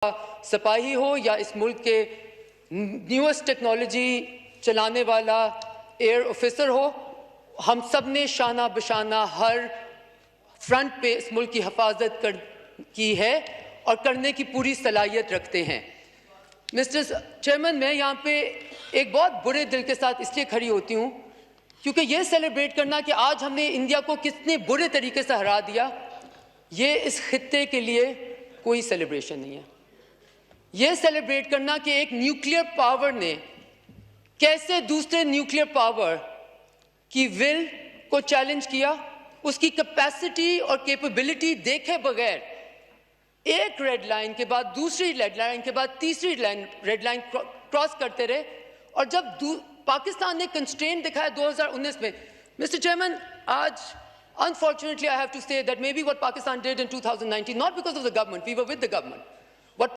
सिपाही हो या इस मुल्क के न्यूएस्ट टेक्नोलॉजी चलाने वाला एयर ऑफिसर हो, हम सब ने शाना बशाना हर फ्रंट पे इस मुल्क की हिफाजत की है और करने की पूरी सलाहियत रखते हैं। मिस्टर चेयरमैन, मैं यहाँ पे एक बहुत बुरे दिल के साथ इसलिए खड़ी होती हूँ क्योंकि ये सेलिब्रेट करना कि आज हमने इंडिया को कितने बुरे तरीके से हरा दिया, ये इस खित्ते के लिए कोई सेलिब्रेशन नहीं है। ये सेलिब्रेट करना कि एक न्यूक्लियर पावर ने कैसे दूसरे न्यूक्लियर पावर की विल को चैलेंज किया, उसकी कैपेसिटी और कैपेबिलिटी देखे बगैर एक रेड लाइन के बाद दूसरी रेड लाइन के बाद तीसरी रेड लाइन क्रॉस करते रहे। और जब पाकिस्तान ने कंस्ट्रेंट दिखाया 2019 में, मिस्टर चेयरमैन, आज unfortunately I have to say that maybe what Pakistan did in 2019, not because of the government, we were with the government,